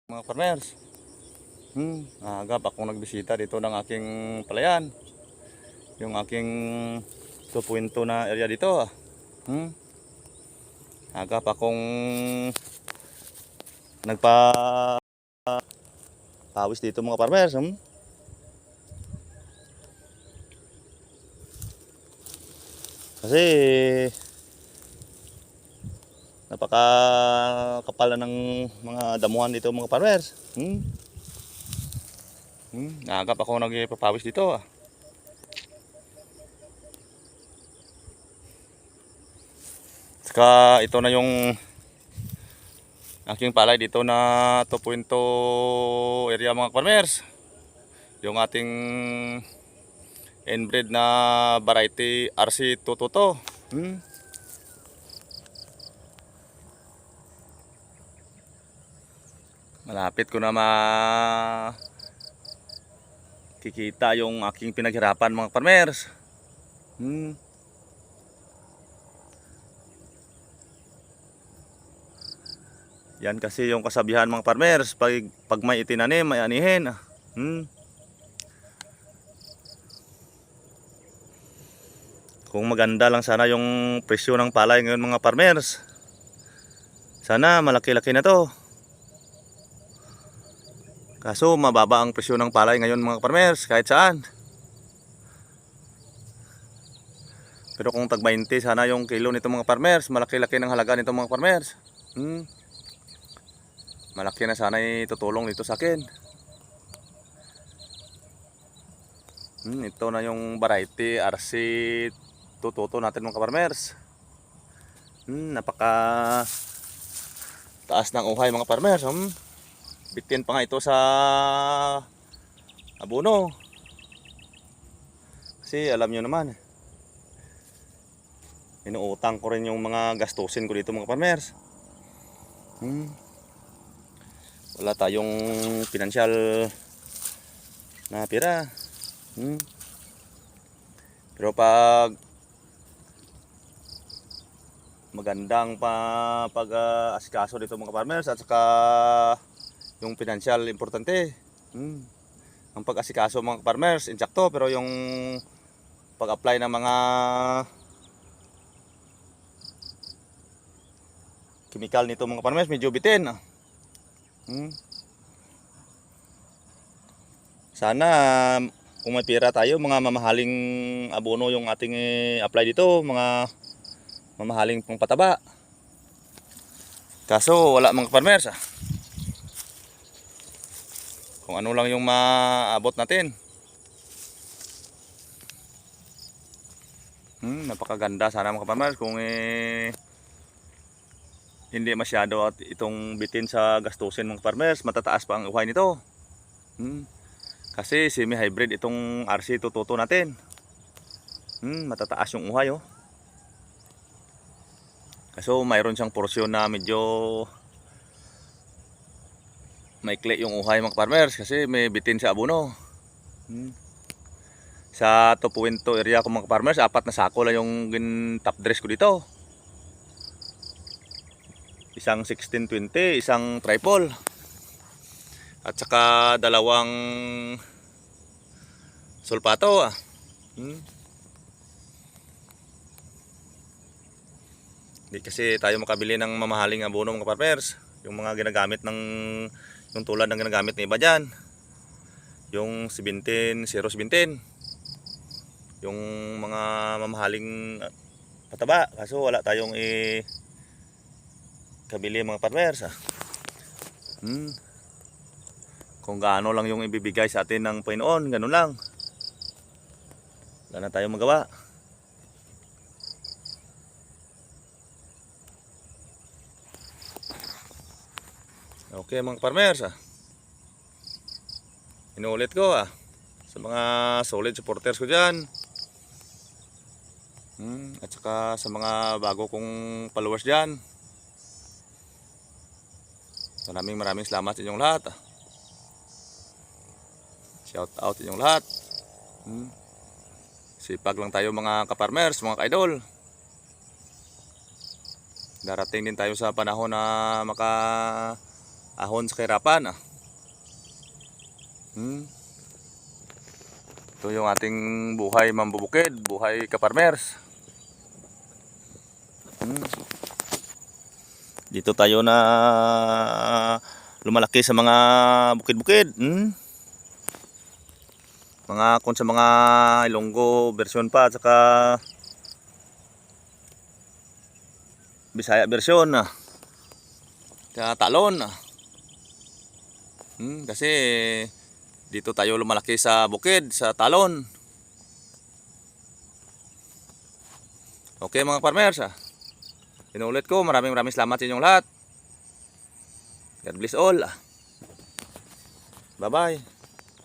Mga farmers, agap akong nagbisita dito ng aking palayan. Yung aking 2.2 na area dito. Agap akong nagpa pawis dito mga farmers. Kasi napaka kapal na ng mga damuhan dito mga farmers. Agap ako nagpapawis dito. Saka ito na yung aking palay dito na 2.2 area mga farmers. Yung ating inbred na variety RC222. Malapit ko na makikita yung aking pinaghirapan mga farmers. Yan kasi yung kasabihan mga farmers, pag may itinanim may anihin. Kung maganda lang sana yung presyo ng palay ngayon mga farmers, sana malaki-laki na to. Kaso mababa ang presyo ng palay ngayon mga farmers kahit saan. Pero kung tag 20 sana yung kilo nito mga farmers, malaki-laki ng halaga nito mga farmers. Malaki na sana itutulong dito sa akin. Ito na yung variety RC222 natin mga farmers. Napaka taas ng uhay mga farmers. Bitin pa nga ito sa abono. Kasi alam nyo naman, inuutang ko rin yung mga gastusin ko dito mga farmers. Wala tayong financial na pera. Pero pag magandang pag-asikaso dito mga farmers at saka yung financial importante. Ang pag-asikaso mga farmers insakto, pero yung pag-apply ng mga chemical nito mga farmers medyo bitin. Sana kung may pera tayo, mga mamahaling abono yung ating apply dito, mga mamahaling pangpataba. Kaso wala mga farmers. Kung ano lang yung maabot natin. Napakaganda sana mga farmers kung hindi masyado at itong bitin sa gastusin mga farmers, matataas pa ang uhay nito. Kasi semi-hybrid itong RC222 natin. Matataas yung uhay Kaso mayroon siyang porsyon na medyo maikli yung uhay mga farmers kasi may bitin sa abono. Sa 2.2 area ko mga farmers, 4 na sako lang yung top dress ko dito. Isang 1620, isang triple, at saka dalawang sulpato. Hindi kasi tayo makabili ng mamahaling abono mga farmers. Yung mga ginagamit yung tulad ng ginagamit ng iba dyan, yung 17-017, yung mga mamahaling pataba. Kaso wala tayong kabili mga farmers. Kung gaano lang yung ibibigay sa atin ng Panginoon, ganun lang. Wala na tayong magawa. Okay mga farmers, inuulit ko sa mga solid supporters ko dyan, at saka sa mga bago kong followers dyan, maraming salamat sa inyong lahat. Shout out sa inyong lahat. Sipag lang tayo mga ka-farmers, mga ka-idol. Darating din tayo sa panahon na Ahon sa kahirapan. Ito yung ating buhay mambubukid, buhay ka-farmers. Dito tayo na lumalaki sa mga bukid-bukid. Mga kung sa mga Ilonggo version pa at saka Bisaya version. Kaya talon. Kasi dito tayo lumalaki sa bukid, sa talon. Okay mga farmers. Inuulit ko, maraming salamat sa inyong lahat. God bless all. Bye bye.